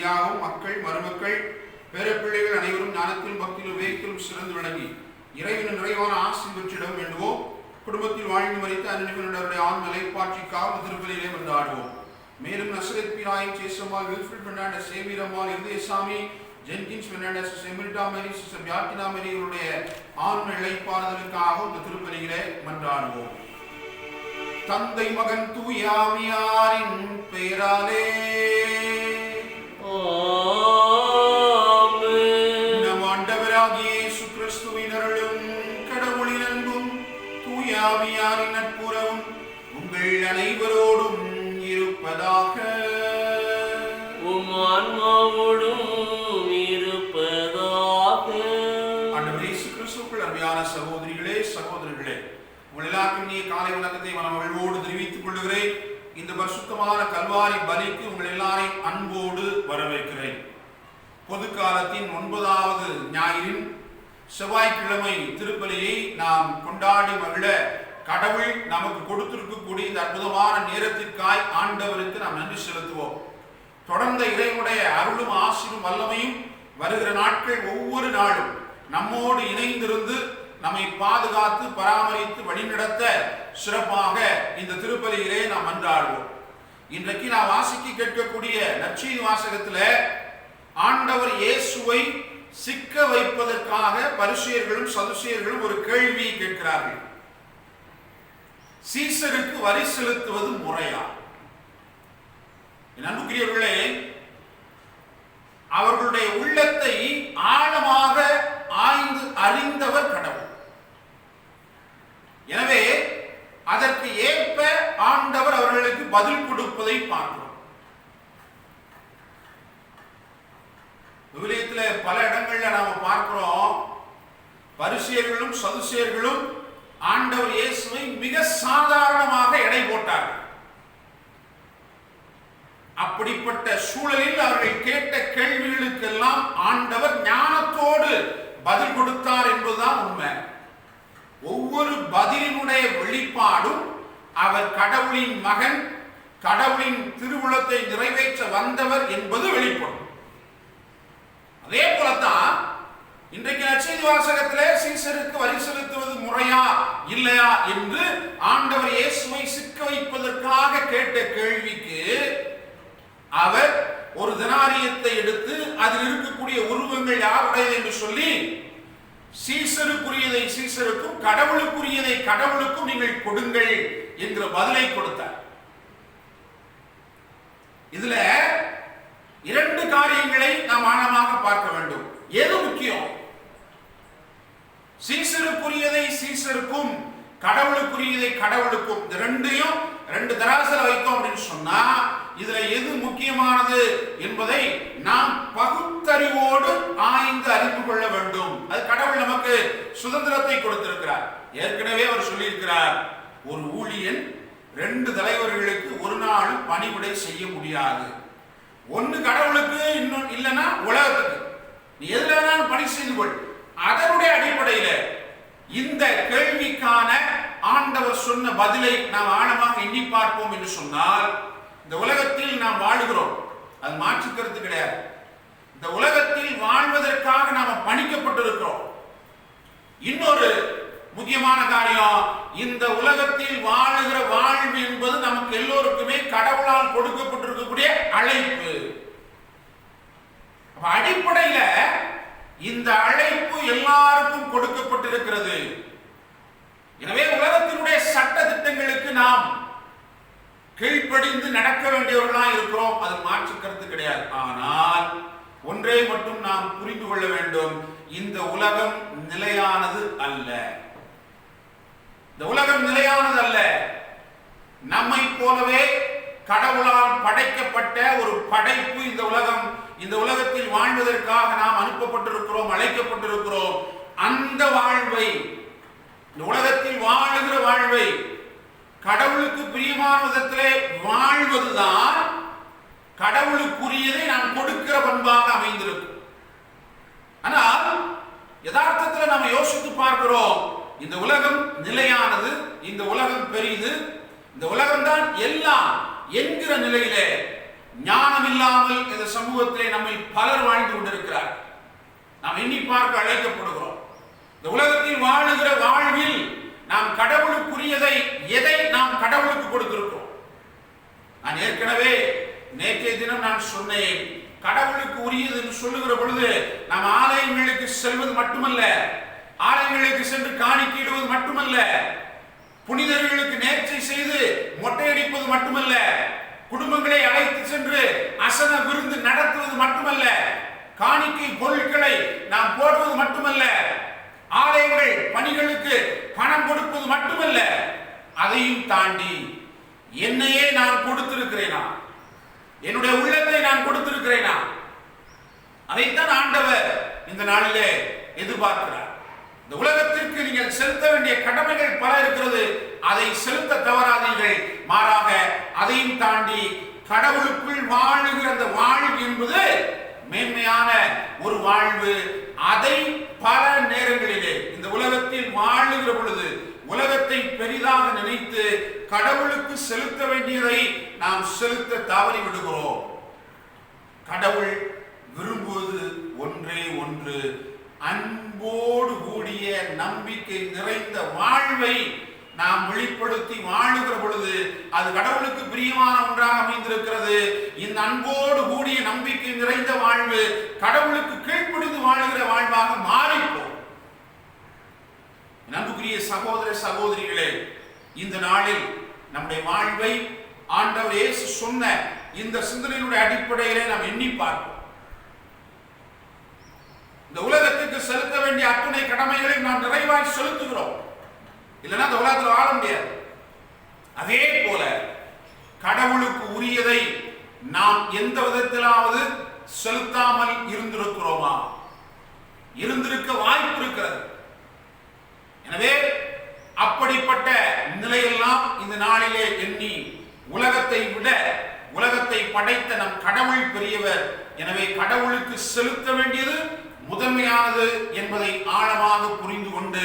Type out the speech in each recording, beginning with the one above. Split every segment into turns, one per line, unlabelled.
வழியாகவும் மக்கள், மருமக்கள், பேரப்பிள்ளைகள் அனைவரும் ஞானத்திலும் பக்தியிலும் விவேகத்திலும் சிறந்து விளங்கி இறைவனின் நிறைவான ஆசி பெற்றிடம் வேண்டுவோம். குடும்பத்தில் வாழ்ந்து மறித்த அன்னிவனுடைய ஆண் நிலைப்பாட்சிக்காக திருப்பலியிலே கொண்டாடுவோம். மேலும் நசரத் பிராயம் சேசம்மாள், வில்ஃபில் பெர்னாண்டஸ், சேவிரம்மாள், இருதயசாமி, ஜென்கின்ஸ் பெர்னாண்டஸ், செமில்டா மேரி, சிஸ்டர் பியாட்டினா மேரி இவருடைய ஆண் இளைப்பாறுதலுக்காக இந்த திருப்பலியிலே மன்றாடுவோம். தந்தை மகன் தூயாவியாரின் பெயராலே நம் ஆண்டவராகிய இயேசு கிறிஸ்துவின் அருளும் கடவுளின் அன்பும் தூயாவியாரின் நட்புறவும் உங்கள் அனைவரோடும் இருப்பதாக.
உம் ஆன்மாவோடும் இருப்பதாக.
ஆண்டவர் இயேசு கிறிஸ்துவுக்குள் அருமையான சகோதரிகளே, சகோதரர்களே, உங்கள் எல்லாருக்கும் நீ காலை வணக்கத்தை மனமகிழ்வோடு தெரிவித்துக் கொள்ளுகிறேன். இந்த பரிசுத்தமான கல்வாரி பலிக்கு உங்கள் எல்லாரையும் அன்போடு வரவேற்கிறேன். பொது காலத்தின் 9வது ஞாயிறின் செவ்வாய்க்கிழமை திருப்பலியை நாம் கொண்டாடி மகிழ கடவுள் நமக்கு கொடுத்திருக்கக்கூடிய இந்த அற்புதமான நேரத்திற்காய் ஆண்டவருக்கு நாம் நன்றி செலுத்துவோம். தொடர்ந்த இறைவனுடைய அருளும் ஆசிரும் வல்லமையும் வருகிற நாட்கள் ஒவ்வொரு நாளும் நம்மோடு இணைந்திருந்து நம்மை பாதுகாத்து பராமரித்து வழிநடத்த சிறப்பாக இந்த திருப்பலியிலே நாம் மன்றாடுவோம். இன்றைக்கு நாம் வாசிக்க கேட்கக்கூடிய நற்செய்தி வாசகத்துல ஆண்டவர் இயேசுவை சிக்க வைப்பதற்காக பரிசேயர்களும் சதுசேயர்களும் ஒரு கேள்வியை கேட்கிறார்கள். சீசருக்கு வரி செலுத்துவது முறையா? அன்புக்குரியவர்களே, அவர்களுடைய உள்ளத்தை ஆழமாக ஆய்ந்து அறிந்தவர் கடவுள். எனவே அதற்கு ஏற்ப ஆண்டவர் அவர்களுக்கு பதில் கொடுப்பதை பார்க்கிறோம். விவிலியத்தில் பல இடங்கள்ல நாம பார்க்கிறோம், பரிசேயர்களும் சதுசேயர்களும் ஆண்டவர் இயேசுவை மிக சாதாரணமாக எடை போட்டார்கள். அப்படிப்பட்ட சூழலில் அவர்கள் கேட்ட கேள்விகளுக்கெல்லாம் ஆண்டவர் ஞானத்தோடு பதில் கொடுத்தார் என்பதுதான் உண்மை. ஒவ்வொரு பதிலினுடைய வெளிப்பாடும் அவர் கடவுளின் மகன், கடவுளின் திருவுளத்தை நிறைவேற்ற வந்தவர் என்பது வெளிப்படும். அதே போலத்தான் இன்றைக்கு நற்செய்தி வாசகத்திலே சீசருக்கு வரி செலுத்துவது முறையா இல்லையா என்று ஆண்டவர் இயேசுவை சிக்க வைப்பதற்காக கேட்ட கேள்விக்கு அவர் ஒரு தெனாரியத்தை எடுத்து அதில் இருக்கக்கூடிய உருவங்கள் யாருடையது என்று சொல்லி சீசருக்குரியதை சீசருக்கும் கடவுளுக்குரியதை கடவுளுக்கும் நீங்கள் கொடுங்கள் என்கிற பதிலை கொடுத்தார். இதுல 2 காரியங்களை நாம் ஆழமாக பார்க்க வேண்டும். எது முக்கியம்? சீசருக்குரியதை சீசருக்கும் கடவுளுக்குரியதை கடவுளுக்கும், இந்த ரெண்டையும் 2 தராசில வைத்தோம் அப்படின்னு சொன்னா இதுல எது முக்கியமானது என்பதை நாம் பகுத்தறிவோடு ஆய்ந்து அறிந்து கொள்ள வேண்டும். அது கடவுள் நமக்கு சுதந்திரத்தை கொடுத்திருக்கிறார். ஏற்கனவே அவர் சொல்லியிருக்கிறார், ஒரு ஊழியன் 2 தலைவர்களுக்கு ஒரு நாள் பணிவிடை செய்ய முடியாது. ஒன்னு கடவுளுக்கு, இன்னும் இல்லைன்னா உலகத்துக்கு. நீ எதுல வேணாலும் பணி செய்து கொள். அதனுடைய அடிப்படையில இந்த கேள்விக்கான ஆண்டவர் சொன்ன பதிலை நாம் ஆழமாக எண்ணி பார்ப்போம் என்று சொன்னால், இந்த உலகத்தில் நாம் வாழுகிறோம், அது மாற்று கருத்து கிடையாது. இந்த உலகத்தில் வாழ்வதற்காக நாம் பணிக்கப்பட்டிருக்கிறோம். இன்னொரு முக்கியமான காரியம், இந்த உலகத்தில் வாழுகிற வாழ்வு என்பது நமக்கு எல்லோருக்குமே கடவுளால் கொடுக்கப்பட்டிருக்கக்கூடிய அழைப்பு. அடிப்படையில இந்த அழைப்பு எல்லாருக்கும் கொடுக்கப்பட்டிருக்கிறது. எனவே உலகத்தினுடைய சட்ட திட்டங்களுக்கு நாம் கீழ்ப்படிந்து நடக்க வேண்டியவர்களாக இருக்கிறோம், அது மாற்று கருத்து கிடையாது. ஆனால் ஒன்றை மட்டும் நாம் புரிந்து கொள்ள வேண்டும், இந்த உலகம் நிலையானது அல்ல. இந்த உலகம் நிலையானது அல்ல. நம்மை போலவே கடவுளால் படைக்கப்பட்ட ஒரு படைப்பு இந்த உலகம். இந்த உலகத்தில் வாழ்வதற்காக நாம் அனுப்பப்பட்டிருக்கிறோம், அழைக்கப்பட்டிருக்கிறோம். அந்த வாழ்வை, இந்த உலகத்தில் வாழுகிற வாழ்வை கடவுளுக்கு பிரியமான விதத்திலே வாழ்வதுதான் கடவுளுக்குரியதை நாம் கொடுக்கிற பண்பாக அமைந்திருக்கும். ஆனால் யதார்த்தத்தில் நாம் யோசித்து பார்க்கிறோம், இந்த உலகம் நிலையானது, இந்த உலகம் பெரிது, இந்த உலகம் தான் எல்லாம் என்கிற நிலையிலே ஞானம் இல்லாமல் இந்த சமூகத்திலே நம்மை பலர் வாழ்ந்து கொண்டிருக்கிறார். நாம் எண்ணி பார்க்க அழைக்கப்படுகிறோம். இந்த உலகத்தில் வாழுகிற வாழ்வில் நாம் கடவுளுக்குரியதை எதை நாம் கடவுளுக்கு கொடுத்திருக்கிறோம்? நான் ஏற்கனவே நேற்றைய தினம் நான் சொன்னேன், கடவுளுக்கு உரியது என்று சொல்லுகிற பொழுது நாம் ஆலயங்களுக்கு செல்வது மட்டுமல்ல, ஆலயங்களுக்கு சென்று காணிக்கையிடுவது மட்டுமல்ல, புனிதர்களுக்கு நேர்ச்சை செய்து மொட்டையடிப்பது மட்டுமல்ல, குடும்பங்களை அழைத்து சென்று அசன விருந்து நடத்துவது மட்டுமல்ல, காணிக்கை பொருட்களை நாம் போடுவது மட்டுமல்ல, ஆலயங்கள் பணிகளுக்கு பணம் கொடுப்பது மட்டுமல்ல, அதையும் தாண்டி என்னையே நான் கொடுத்திருக்கிறேனா, என்னுடைய உள்ளத்தை நான் கொடுத்திருக்கிறேனா, அதைத்தான் ஆண்டவர் இந்த நாளிலே எதிர்பார்க்கிறார். இந்த உலகத்திற்கு நீங்கள் செலுத்த வேண்டிய கடமைகள் பல இருக்கிறது, அதை செலுத்த தவறாதீர்கள். மாறாக அதையும் தாண்டி கடவுளுக்குள் வாழுகிற அந்த வாழ்வு என்பது மேன்மையான ஒரு வாழ்வு. அதை பல நேரங்களிலே இந்த உலகத்தில் வாழுகிற பொழுது உலகத்தை பெரிதாக நினைத்து கடவுளுக்கு செலுத்த வேண்டியதை நாம் செலுத்த தவறி விடுகிறோம். கடவுள் விரும்புவது ஒன்றே ஒன்று, அன்போடு கூடிய நம்பிக்கை நிறைந்த வாழ்வை நாம் வெளிப்படுத்தி வாழுகிற பொழுது அது கடவுளுக்கு பிரியமான ஒன்றாக அமைந்திருக்கிறது. இந்த அன்போடு கூடிய நம்பிக்கை நிறைந்த வாழ்வு கடவுளுக்கு கீழ்ப்படிந்து வாழுகிற வாழ்வாக மாறிப்போம். அன்புக்குரிய சகோதர சகோதரிகளே, இந்த நாளில் நம்முடைய வாழ்வை ஆண்டவர் இயேசு சொன்ன இந்த சிந்தனையினுடைய அடிப்படையிலே நாம் எண்ணி பார்ப்போம். இந்த உலகத்துக்கு செலுத்த வேண்டிய அத்துணை கடமைகளை நாம் நிறைவாய் செலுத்துகிறோம், இல்லைன்னா அந்த உலகத்தில் வாழ முடியாது. அதே போல கடவுளுக்கு உரியதை நாம் எந்த விதத்திலாவது செலுத்தாமல் இருந்திருக்கிறோமா? இருந்திருக்க வாய்ப்பு இருக்கிறது. எனவே அப்படிப்பட்ட நிலையெல்லாம் இந்த நாளிலே எண்ணி உலகத்தை விட உலகத்தை படைத்த நம் கடவுள் பெரியவர். எனவே கடவுளுக்கு செலுத்த வேண்டியது முதன்மையானது என்பதை ஆழமாக புரிந்து கொண்டு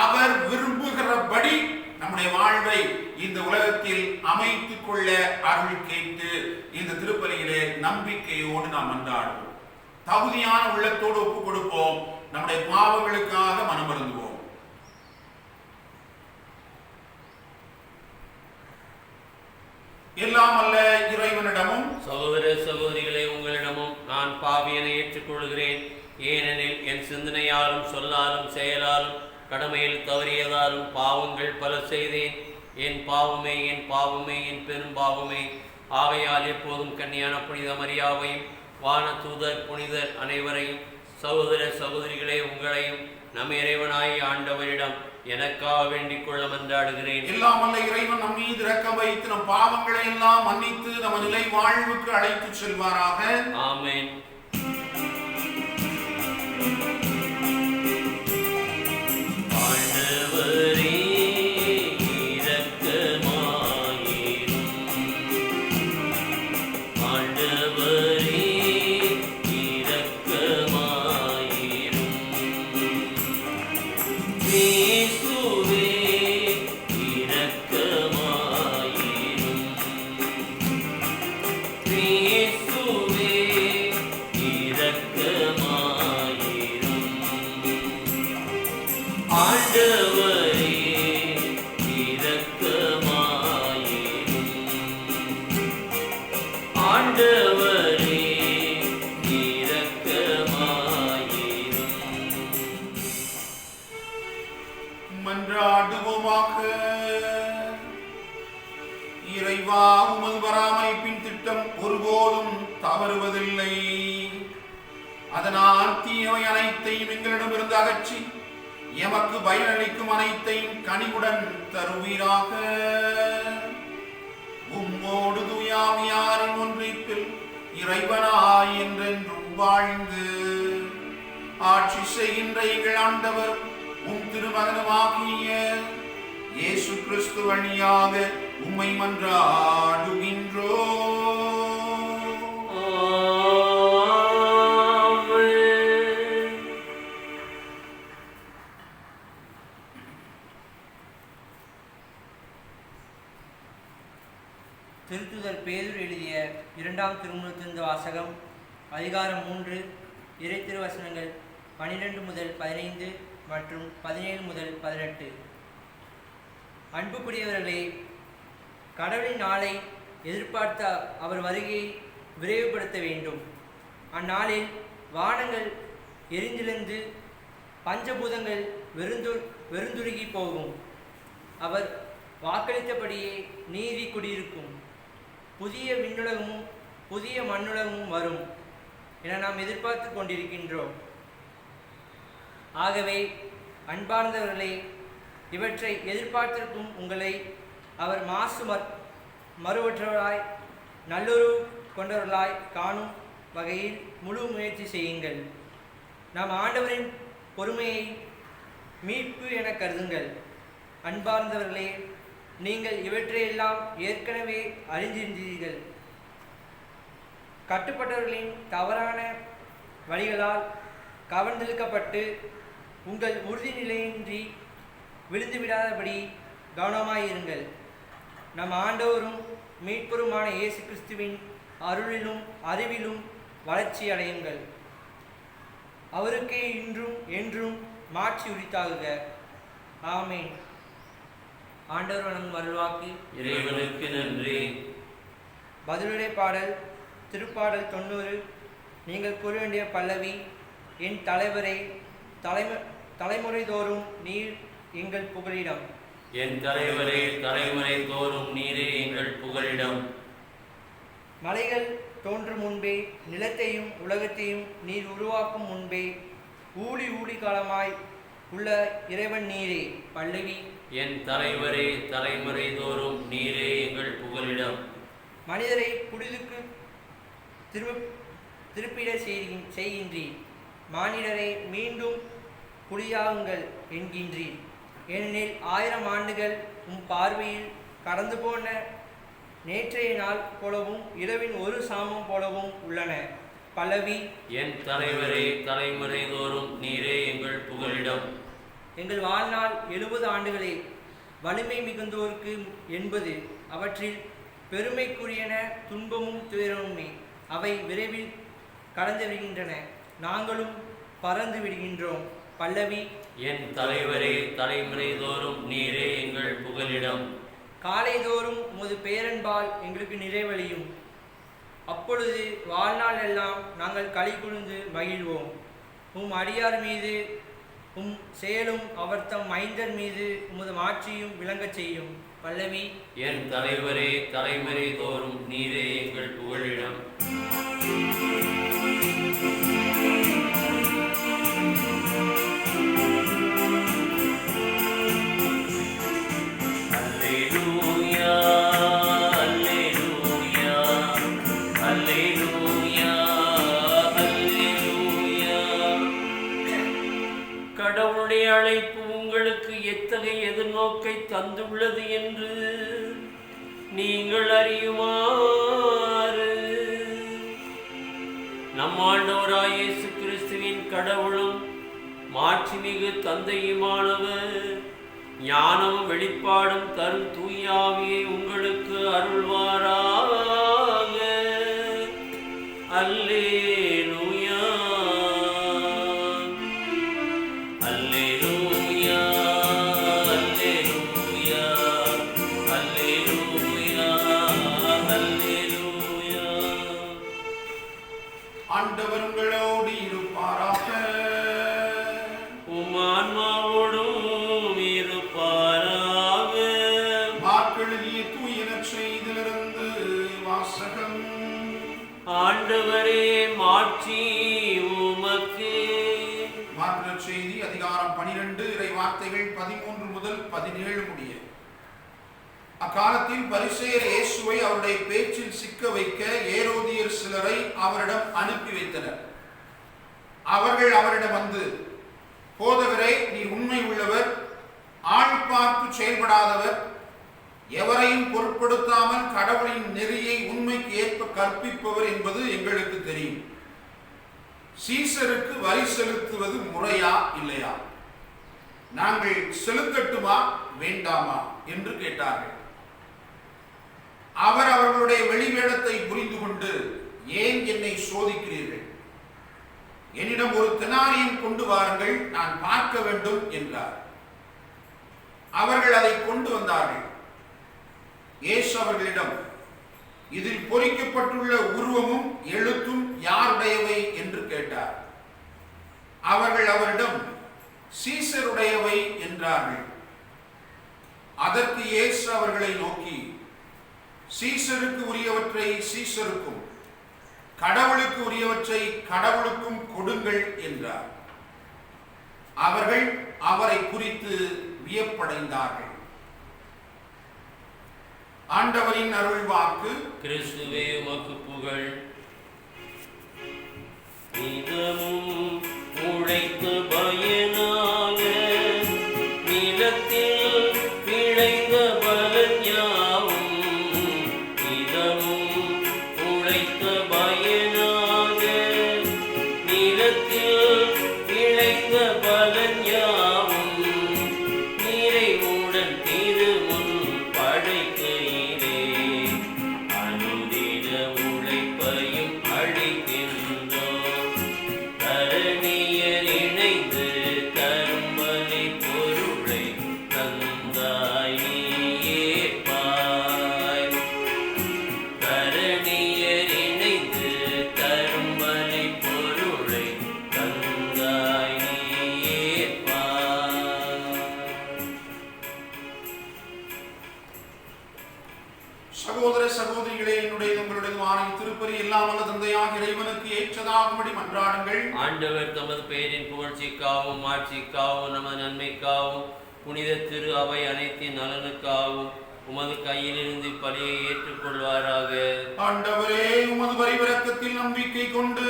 அவர் விரும்புகிறபடி நம்முடைய வாழ்வை இந்த உலகத்தில் அமைத்துக் கொள்ள அருள் கேட்டு இந்த திருப்பலியிலே நம்பிக்கையோடு நாம் மன்றாடுவோம். தகுதியான உள்ளத்தோடு ஒப்புக் கொடுப்போம். நம்முடைய பாவங்களுக்காக மனமருந்துவோம். எல்லாம் அல்ல இறைவனிடமும்
சகோதர சகோதரிகளே, உங்களிடமும் நான் பாவியனை ஏற்றுக்கொள்கிறேன். ஏனெனில் என் சிந்தனையாலும் சொல்லாலும் செயலாலும் கடமையில் தவறியதாலும் பாவங்கள் பல செய்தேன். என் பாவமே, என் பாவமே, என் பெரும் பாவமே. ஆகையால் எப்போதும் கன்னியான புனித மரியாவையும் வான தூதர் புனிதர் அனைவரையும் சகோதர சகோதரிகளே உங்களையும் நம் இறைவனாய் ஆண்டவரிடம் எனக்காக வேண்டிக் கொள்ள மன்றாடுகிறேன்.
எல்லாம் அல்ல இறைவன் நம் மீது இரக்கம் வைத்து நம் பாவங்களை எல்லாம் மன்னித்து நம்ம நிலை வாழ்வுக்கு அழைத்து செல்வாராக.
ஆமென்.
மன்றாடுவோமாக. இறைவா, உமது பராமரிப்பின் திட்டம் ஒருபோதும் தவறுவதில்லை. அதனால் தீயவை அனைத்தையும் எங்களிடமிருந்து அகற்றி எமக்கு பயனளிக்கும் அனைத்தையும் கனிவுடன் தருவீராக. உம்மோடு தூயாவியாரின் ஒன்றிப்பில் இறைவனாய் என்றென்றும் வாழ்ந்து ஆட்சி செய்கின்ற எங்கள் ஆண்டவர் உம் திருமகனுமாகிய இயேசு கிறிஸ்து வழியாக உம்மை மன்றாடுகின்றோம்.
திருத்துதர் பேதுரு எழுதிய 2ஆம் திருமுகத்திலிருந்து வாசகம். அதிகாரம் 3, இறை திருவசனங்கள் 12 முதல் 15 மற்றும் 17 முதல் 18. அன்புக்குரியவர்களே, கடவுளின் நாளை எதிர்பார்த்த அவர் வருகையை விரைவுபடுத்த வேண்டும். அந்நாளில் வானங்கள் எரிந்திழந்து பஞ்சபூதங்கள் வெறுந்துருகி போகும். அவர் வாக்களித்தபடியே நீதி குடியிருக்கும். புதிய விண்ணுலகமும் புதிய மண்ணுலகமும் வரும் என நாம் எதிர்பார்த்து கொண்டிருக்கின்றோம். ஆகவே அன்பார்ந்தவர்களே, இவற்றை எதிர்பார்த்திருக்கும் உங்களை அவர் மறுவற்றவராய் நல்லுறவு கொண்டவர்களாய் காணும் வகையில் முழு முயற்சி செய்யுங்கள். நம் ஆண்டவரின் பொறுமையை மீட்பு என கருதுங்கள். அன்பார்ந்தவர்களே, நீங்கள் இவற்றையெல்லாம் ஏற்கனவே அறிந்திருந்தீர்கள். கட்டுப்பட்டவர்களின் தவறான வழிகளால் கவர்ந்தெழுக்கப்பட்டு உங்கள் உறுதிநிலையின்றி விழுந்துவிடாதபடி கவனமாயிருங்கள். நம் ஆண்டவரும் மீட்பருமான இயேசு கிறிஸ்துவின் அருளிலும் அறிவிலும் வளர்ச்சி அடையுங்கள். அவருக்கே இன்றும் என்றும் மாட்சி உரித்தாகுக. ஆமேன். ஆண்டவர் வணங்கும் அருள்வாக்கு.
இறைவனுக்கு நன்றி.
பதிலுரை பாடல், திருப்பாடல் 90. நீங்கள் கூற வேண்டிய பல்லவி: என் தலைவரே, தலைமுறை தோறும் நீர் எங்கள் புகலிடம்.
என் தலைவரே, தலைமுறை தோறும் நீரே எங்கள் புகலிடம்.
மலைகள் தோன்றும் முன்பே, நிலத்தையும் உலகத்தையும் நீர் உருவாக்கும் முன்பே, ஊழி ஊழி காலமாய் உள்ள இறைவன் நீரே. பல்லவி:
என் தலைவரே, தலைமுறை தோறும் நீரே எங்கள் புகலிடம்.
மனிதரை புனிதுக்கு திருப்பிட செய்கின்றீர். மானிடரை மீண்டும் புலியாகுங்கள் என்கின்றீர். ஏனெனில் 1000 ஆண்டுகள் உம் பார்வையில் கடந்து போன நேற்றைய நாள் போலவும் இரவின் ஒரு சாமம் போலவும் உள்ளன. பல்லவி:
என் தலைவரே, தலைமுறை தோறும் நீரே எங்கள் புகலிடம்.
எங்கள் வாழ்நாள் 70 ஆண்டுகளே. வலிமை மிகுந்தோருக்கு 80. அவற்றில் பெருமைக்குரியன துன்பமும் துயரமுமே. அவை விரைவில் கடந்து விடுகின்றன, நாங்களும் பறந்து விடுகின்றோம். பல்லவி:
என் தலைவரே, தலைமுறை தோறும் நீரே எங்கள் புகலிடம்.
காலைதோறும் உமது பேரன்பால் எங்களுக்கு நிறைவழியும். அப்பொழுது வாழ்நாள் எல்லாம் நாங்கள் களி குழுந்து மகிழ்வோம். உம் அடியார் மீது உம் செயலும் அவர்தம் மைந்தர் மீது உமது மாட்சியும் விளங்கச் செய்யும். பல்லவி:
என் தலைவரே, தலைமுறை தோறும் நீரே எங்கள் புகலிடம். அல்லேலூயா, அல்லேலூயா, அல்லேலூயா, அல்லேலூயா. கடவுளுடைய அழைப்பு உங்களுக்கு எத்தகைய எதிர்நோக்கை தந்துள்ளது என்று நீங்கள் அறியுமாறு நம் ஆண்டவராய் இயேசு கிறிஸ்துவின் கடவுளும் மாட்சிமிகு தந்தையுமானவர் ஞானமும் வெளிப்பாடும் தரும் தூயாவியை உங்களுக்கு அருள்வாராக. அல்லேலூயா, அல்லேலூயா, அல்லேலூயா, அல்லேலூயா, அல்லேலூயா.
ஆண்டவர் உங்களோடு இருப்பாராக.
உம் ஆன்மாவோடும் இருப்பாராக.
மார்க்கெழுதிய தூய நற்செய்தியிலிருந்து வாசகம்.
ஆண்டவரே, மாட்சி உமக்கே.
மார்க் நற்செய்தி அதிகாரம் 12, இறை வார்த்தைகள் 13 முதல் 17 முடிய. அக்காலத்தில் பரிசேயர் இயேசுவை அவருடைய பேச்சில் சிக்க வைக்க ஏரோதியர் சிலரை அவரிடம் அனுப்பி வைத்தனர். அவர்கள் அவரிடம் வந்து, போதகரே, நீர் உண்மை உள்ளவர், ஆள் பார்த்து செயல்படாதவர், எவரையும் பொருட்படுத்தாமல் கடவுளின் நெறியை உண்மைக்கு ஏற்ப கற்பிப்பவர் என்பது எங்களுக்கு தெரியும். சீசருக்கு வரி செலுத்துவது முறையா இல்லையா? நாங்கள் செலுத்தட்டுமா வேண்டாமா என்று கேட்டார்கள். அவர் அவர்களுடைய வெளிவேடத்தை புரிந்து கொண்டு, ஏன் என்னை சோதிக்கிறீர்கள்? என்னிடம் ஒரு தெனாரியம் கொண்டு வாருங்கள், நான் பார்க்க வேண்டும் என்றார். அவர்கள் அதை கொண்டு வந்தார்கள். இயேசு அவர்களிடம், இதில் பொறிக்கப்பட்டுள்ள உருவமும் எழுத்தும் யாருடையவை என்று கேட்டார். அவர்கள் அவரிடம், சீசருடையவை என்றார்கள். அதற்கு இயேசு அவர்களை நோக்கி, சீசருக்கு உரியவற்றை சீசருக்கும், கடவுளுக்கு உரியவற்றை கடவுளுக்கும் கொடுங்கள் என்றார். அவர்கள் அவரை குறித்து வியப்படைந்தார்கள். ஆண்டவரின் அருள் வாக்கு.
கிறிஸ்துவே உமக்கு புகழ். இதமும் உழைத்து பயனாக நிலத்தில் விளைந்த பலன் யாவும், இதமும் உழைத்த பயனாக நிலத்தில் விளைந்த பலன் யாவும், நிறைவுடன் திருமுன் படைக்கையிலே அனுதின உழைப்பையும் அளிக்கின்றோம். கரணியர் இணைந்து கரும்பலி பொருளை தந்தாய் நீயேற்பாய். கரணியர் இணைந்து கரும்பலி பொருளை தந்தாய் நீயேற்பாய்.
சகோதர சகோதரிகளே, என்னுடைய உங்களுடைய திருப்பலி எல்லாம் வல்ல தந்தையாக இறைவனுக்கு ஏற்றதாகும்படி மன்றாடுங்கள்.
ஆண்டவர் தமது பெயரின் புகழ்ச்சிக்காகவும் ஆட்சிக்காகவும் நமது நன்மைக்காகவும் புனித திரு அவை அனைத்தின் நலனுக்காகவும் உமது கையிலிருந்து பலியை ஏற்றுக்கொள்வாராக.
ஆண்டவரே, உமது பரிவிரக்கத்தில் நம்பிக்கை கொண்டு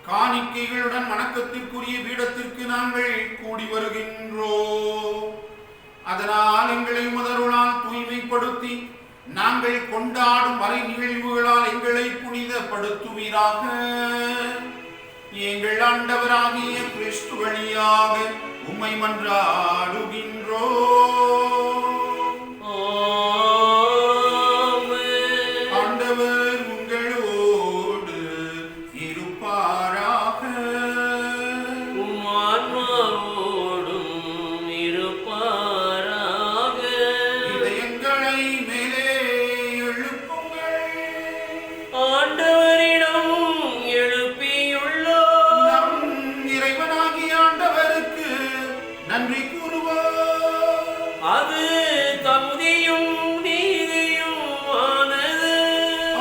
காணிக்கைகளுடன் வணக்கத்திற்குரிய பீடத்திற்கு நாங்கள் கூடி வருகின்றோம். அதனால் எங்களை உமதருளால் தூய்மைப்படுத்தி நாங்கள் கொண்டாடும் வரை நிகழ்வுகளால் எங்களை புனிதப்படுத்துவீராக. எங்கள் ஆண்டவராகிய கிறிஸ்து வழியாக உம்மை மன்றாடுகின்றோம். ஆண்டவர் உங்களோடு இருப்பாராக.
உம் ஆன்மாவோடும் இருப்பாராக.
இதயங்களை மேலே எழுப்புங்கள்.
ஆண்டவரிடம் எழுப்பியுள்ளோம்.
நம் இறைவனாகிய ஆண்டவருக்கு நன்றி கூறுவோம்.
அது தகுதியும் நீதியும் ஆனது.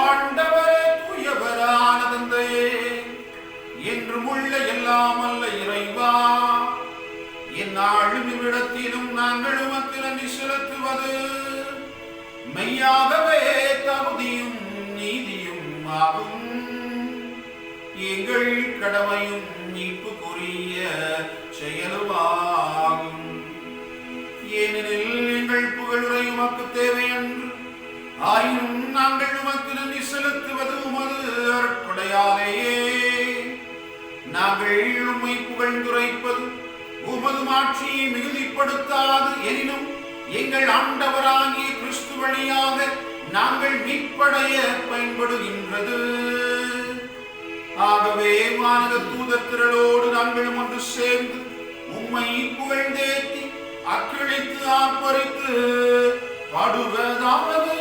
ஆண்டவரே, தூயவரான தந்தையே, என்றும் உள்ள எல்லாம் அல்ல இறைவா, எந்நாளும் இவ்விடத்திலும் நாங்கள் உமக்கு நன்றி செலுத்துவது மெய்யாகவே தகுதியும் நீதியும் ஆகும். எங்கள் கடமையும் மீட்புக்குரிய செயலுமாகும். ஏனெனில் எங்கள் புகழுரை உமக்கு தேவையன்று, ஆயினும் நாங்கள் உமக்கு நன்றி செலுத்துவது உமது அருட்கொடையாலேயே. நாங்கள் உம்மை புகழ்ந்துரைப்பது உமது மாட்சியை மிகுதிப்படுத்தாது. எனினும் எங்கள் ஆண்டவராகிய கிறிஸ்து வழியாக நாங்கள் மீட்படைய பயன்படுகின்றது. ஆகவே வானக தூதர் திரளோடு நாங்கள் ஒன்று சேர்ந்து உம்மை புகழ்ந்தேத்தி அக்களித்து ஆர்ப்பரித்து பாடுவதாவது.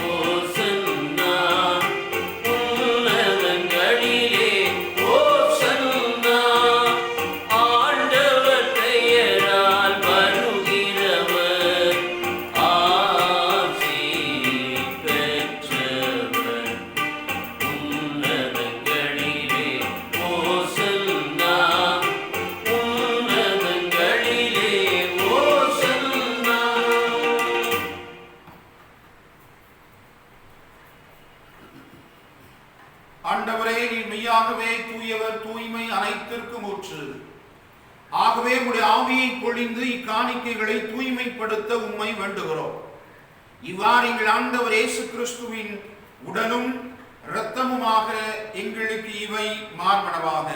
ஓசன்
ஆகவே உம்முடைய ஆவியை பொழிந்து இக்காணிக்கைகளை தூய்மைப்படுத்த உம்மை வேண்டுகிறோம். இவ்வாறு எங்கள் ஆண்டவர் இயேசு கிறிஸ்துவின் உடலும் இரத்தமுமாக எங்களுக்கு இவை மார்பனவாக.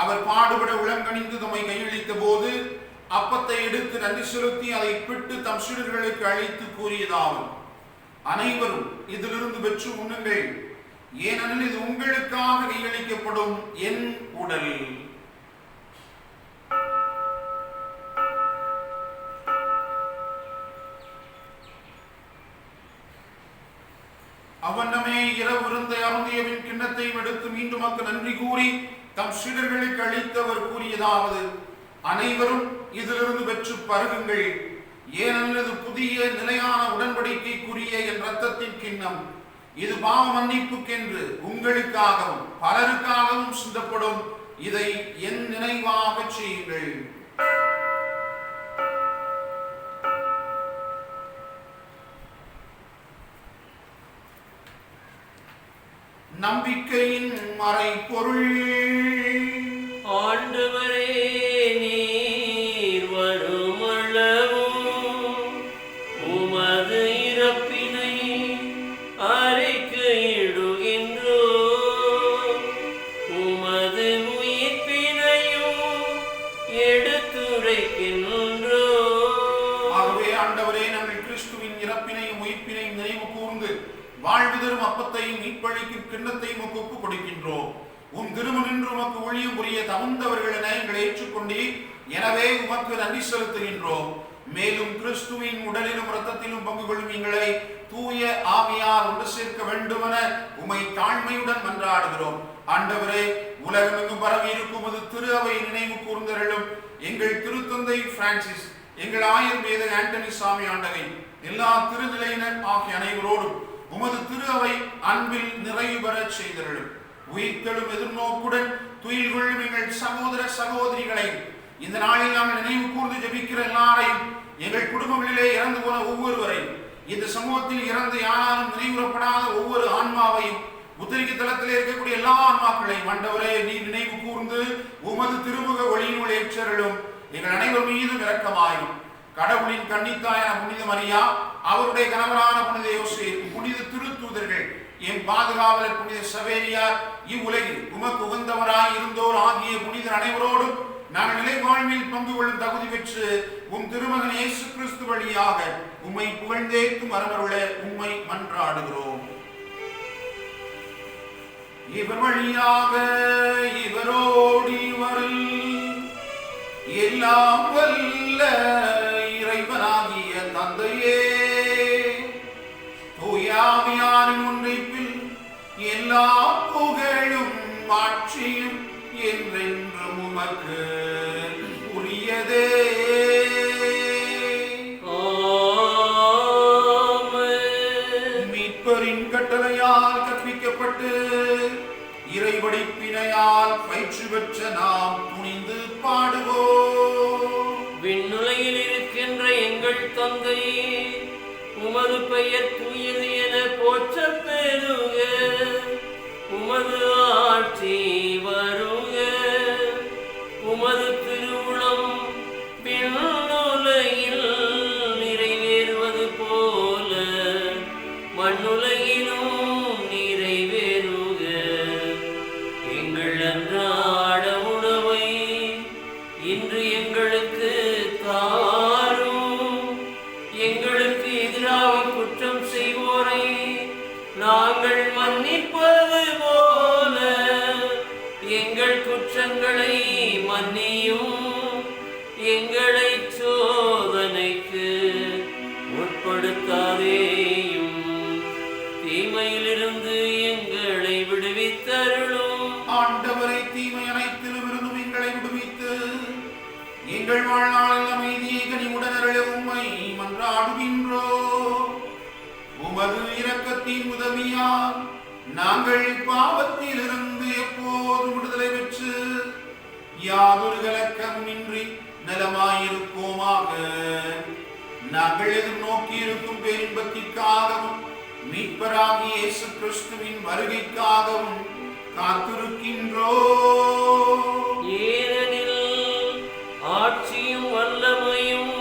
அவர் பாடுபட உளங்கணிந்து தம்மை கையளித்த போது அப்பத்தை எடுத்து நன்றி செலுத்தி அதை பிட்டு தம் சீடர்களுக்கு அளித்து கூறியதாகும், அனைவரும் இதிலிருந்து பெற்று உண்ணுங்கள், ஏனெனில் இது உங்களுக்காக கையளிக்கப்படும் என் உடல். அவனமே இரவு விருந்தை அருந்தியவின் கிண்ணத்தை எடுத்து மீண்டும் நன்றி கூறி தம் சீடர்களுக்கு அளித்தவர் கூறியதாவது, அனைவரும் இதிலிருந்து பெற்று பருகுங்கள், ஏனெனில் இது புதிய நிலையான உடன்படிக்கைக்குரிய என் இரத்தத்தின் கிண்ணம். இது பாவ மன்னிப்புக்கென்று உங்களுக்காகவும் பலருக்காகவும் சிந்தப்படும். இதை என் நினைவாக செய்யுங்கள். நம்பிக்கையின் மறைபொருள்.
ஆண்டவரே, நீர் வருமளவும் உமது இறப்பினை அறிக்கையிடுகின்றோம், உமது உயிர்ப்பினையும் எடுத்துரைக்கின்றோம்.
ஆகவே ஆண்டவரே, நாங்கள் கிறிஸ்துவின் இறப்பினையும் உயிர்ப்பினையும் நினைவு கூர்ந்து வாழ்வு தரும் அப்பத்தையும் மீட்பளிக்கும் கிண்ணத்தையும் ஒப்புக் கொடுக்கின்றோம். உம் திருமணின்று உமக்கு ஊழியம் புரிய தகுந்தவர்கள் என எங்களை ஏற்றுக்கொண்டீர். எனவே உமக்கு நன்றி செலுத்துகின்றோம். மேலும் கிறிஸ்துவின் உடலிலும் இரத்தத்திலும் பங்கு கொள்ளும் எங்களை தூய ஆவியார் ஒன்று சேர்க்க வேண்டுமென உம்மை தாழ்மையுடன் மன்றாடுகிறோம். ஆண்டவரே, உலகமெங்கும் பரவி இருக்கும் அது திரு அவை நினைவு கூர்ந்தருளும். எங்கள் திருத்தந்தை பிரான்சிஸ், எங்கள் ஆயர் மேத ஆண்டனி சாமி ஆண்டகை, எல்லா திருநிலையினர் ஆகிய அனைவரோடும் உமது திரு அவை அன்பில் நிறைவு பெறச் செய்தருளும். உயிர்த்தெழும் எதிர்நோக்குடன் துயில் கொள்ளும் எங்கள் சகோதர சகோதரிகளை இந்த நாளில் நாங்கள் நினைவு கூர்ந்து ஜெபிக்கிற எல்லாரையும், எங்கள் குடும்பங்களிலே இறந்து போன ஒவ்வொருவரையும், இந்த சமூகத்தில் இறந்து யாராலும் நினைவுறப்படாத ஒவ்வொரு ஆன்மாவையும், உத்திரிக்கு தளத்திலே இருக்கக்கூடிய எல்லா ஆன்மாக்களையும் ஆண்டவரே நீர் நினைவு கூர்ந்து உமது திருமுக ஒளியினுள் ஏற்றருளும். எங்கள் அனைவர் மீதும் இரக்கமாயும். கடவுளின் கன்னித்தாயான புனித மரியா, அவருடைய கணவரான புனித யோசேப்பு, புனித திருத்தூதர்கள், என் பாதுகாவலர் புனித சவேரியார், இவ்வுலகில் உமக்கு உகந்தவராய் இருந்தோர் ஆகிய புனிதர் அனைவரோடும் நாங்கள் நிலை வாழ்வில் பங்கு கொள்ளும் தகுதி பெற்று உம் திருமகன் இயேசு கிறிஸ்து வழியாக உம்மை புகழ்ந்தேற்கும் அரமருள உம்மை மன்றாடுகிறோம். இவர் வழியாக இவரோடு இவரில் எல்லாம் வல்ல இறைவனாகிய தந்தையே, தூயாவியாரின் ஒன்றைப்பில் எல்லா புகழும் ஆட்சியும் என்றென்றும் உமக்கு உரியதே. மீட்பரின் கட்டளையால் கற்பிக்கப்பட்டு இறைவடிப்பினையால் பயிற்சி பெற்ற நாம் துணிந்து பாடுவோம்.
விண்ணுலகில் இருக்கின்ற எங்கள் தந்தையே, உமது பெயர் தூயது என போற்றப் பெறுக, உமது ஆட்சி வருக, உமது திருவுளம் விண்ணுலகில் நிறைவேறுவது போல மண்ணுலகிலும் நிறைவேறுக. எங்கள் அன்றாட உணவை இன்று எங்களுக்கு தாரும். எங்களுக்கு எதிராக குற்றம் செய்வோரை நாங்கள் மன்னிப்பது போல எங்கள் குற்றங்களை மன்னியும். எங்களை சோதனைக்கு உட்படுத்தாதேயும், தீமையிலிருந்து எங்களை விடுவித்தருளும்.
ஆண்டவரை, தீமை அனைத்திலும் இருந்தும் எங்களை விடுவித்து எங்கள் வாழ்நாளில் அமைதியை கனிவுடன் அருள உம்மை மன்றாடுகின்றோம். உமது இரக்கத்தின் உதவியால் நாங்கள் பாவத்தில் இருந்து எப்போதும் விடுதலை பெற்று யாதொரு கலக்கமின்றி நலமாயிருப்போமாக. நாங்கள் எதிர்நோக்கி இருக்கும் பேரின்பத்திற்காகவும் மீட்பராகிய இயேசு கிறிஸ்துவின் வருகைக்காகவும் காத்திருக்கின்றோம்.
ஏனெனில் ஆட்சியும் வல்லமையும்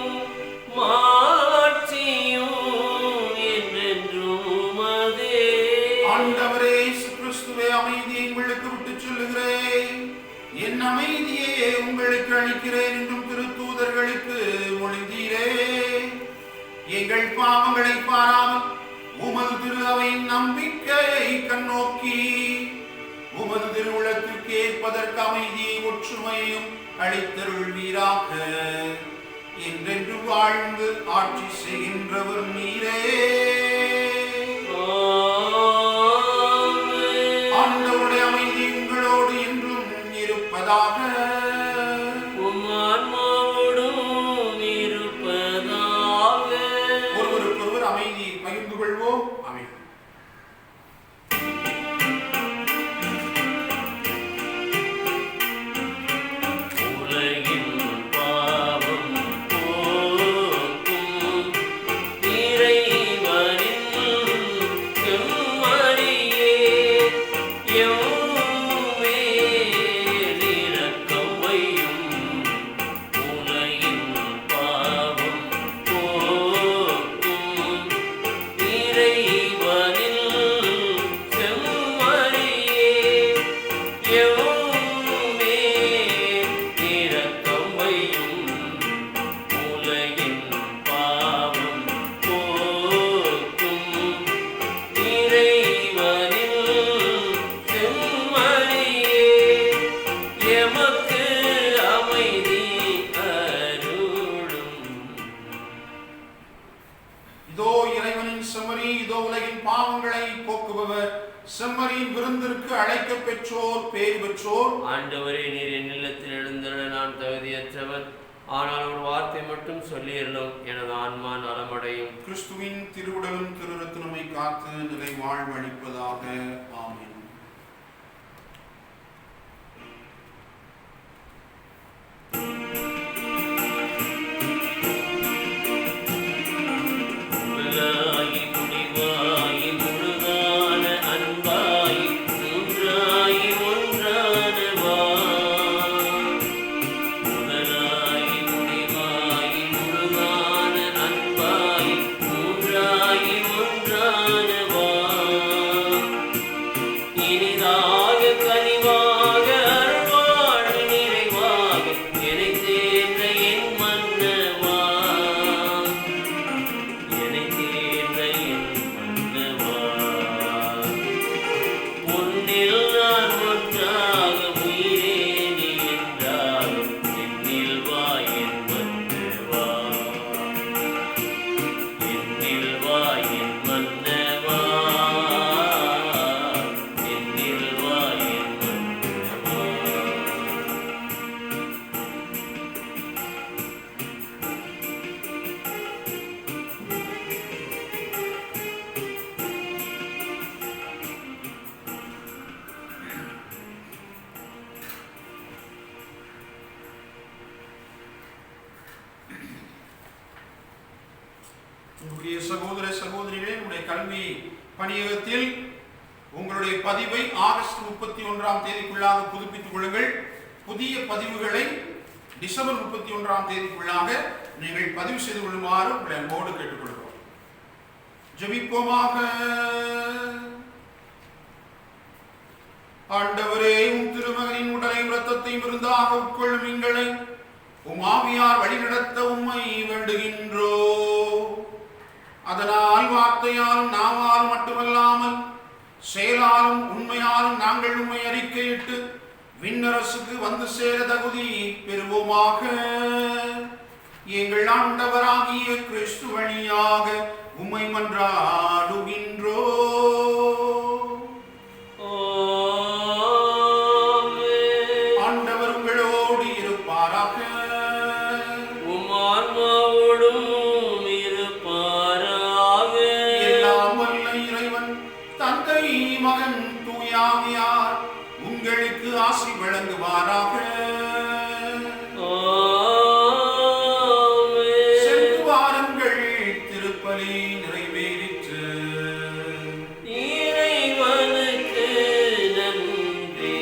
மாட்சியும் என்றென்றும் உமதே.
ஆண்டவரே இயேசு கிறிஸ்துவே, அமைதியை உங்களுக்கு விட்டு சொல்லுகிறேன், என் அமைதியை உங்களுக்கு அளிக்கிறேன் என்றும் திருத்தூதர்களுக்கு மொழிந்தீரே. எங்கள் பாவங்களை பாராமல் உமது திரு அவையின் நம்பிக்கையை கண்ணோக்கி உமது திருவுளத்திற்கு ஏற்பதற்கு அமைதியை ஒற்றுமையும் அளித்தருள்வீராக. என்றென்று வாழ்ந்து ஆட்சி செய்கின்றவர் நீரே. ஆண்டவருடைய அமைதி உங்களோடு என்றும் இருப்பதாக. ஒருவருக்கொருவர் அமைதியை பகிர்ந்து கொள்வோம். அமைதி. செம்மறியின் விருந்திற்கு அழைக்க பெற்றோர் பேர் பெற்றோர்.
ஆண்டவரே, நீர் என் இல்லத்தில் எழுந்தருள நான் தகுதியற்றவன். ஆனால் ஒரு வார்த்தை மட்டும் சொல்லியறலும் எனது ஆன்மா நலமடையும்.
கிறிஸ்துவின் திருவுடலும் திருரத்தினமை காத்து நிலை வாழ்வளிப்பதாக. ஆமென். சகோதர சகோதரிகளே, உங்களுடைய கல்வி பணியகத்தில் உங்களுடைய பதிவை ஆகஸ்ட் 31ஆம் தேதிக்குள்ளாக புதுப்பித்துக் கொள்ளுங்கள். புதிய பதிவுகளை டிசம்பர் 31ஆம் தேதிக்குள்ளாக நீங்கள் பதிவு செய்து கொள்ளுமாறு உங்களை அன்போடு கேட்டுக்கொள்கிறோம். ஜெபிப்போமாக. ஆண்டவரே, உம் திருமகனின் உடலையும் இரத்தத்தையும் விருந்தாக உட்கொள்ளும் எங்களை உம் ஆவியார் வழிநடத்த உம்மை வேண்டுகின்றோ. அதனால் வார்த்தையாலும் நாவாலும் மட்டுமல்லாமல் செயலாலும் உண்மையாலும் நாங்கள் உம்மை அறிக்கையிட்டு விண்ணரசுக்கு வந்து சேர தகுதி பெறுவோமாக. எங்கள் ஆண்டவராகிய கிறிஸ்து வழியாக உம்மை மன்றாடுகின்றோ. ஆண்டவர் உங்களோடு இருப்பாராக. மகன் தூயாவியார் உங்களுக்கு ஆசி வழங்குவாராக. சென்று வாருங்கள், திருப்பலி நிறைவேறிற்று.
இறைவனுக்கு நன்றி.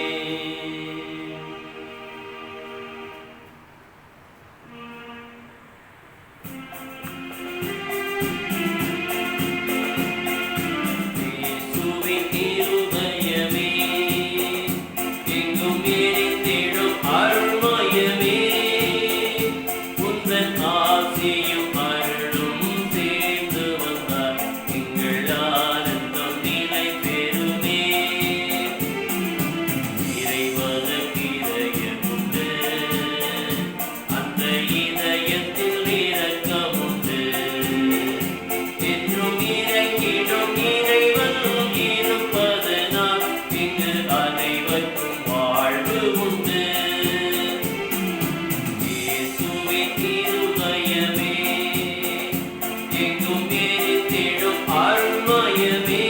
எங்கும் எரிந்திடும் அருள்மயமே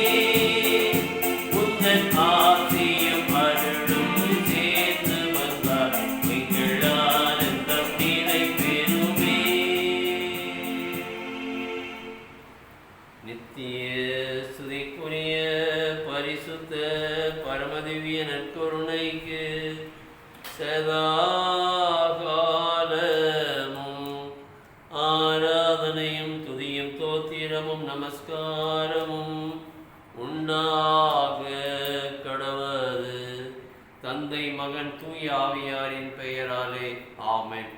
உந்தன் ஆசியும் அருளும் சேர்ந்து வந்தார் எங்கள் ஆனந்தம் நிலை பெறுமே. நித்திய ஸ்துதிக்குரிய பரிசுத்த பரமதிவ்ய நற்கருணைக்கு சதா காலமும் ஆராதனையும் துதியும் தோத்திரமும் நமஸ்காரமும் உண்டாக கடவது. தந்தை மகன் தூய ஆவியாரின் பெயராலே ஆமென்.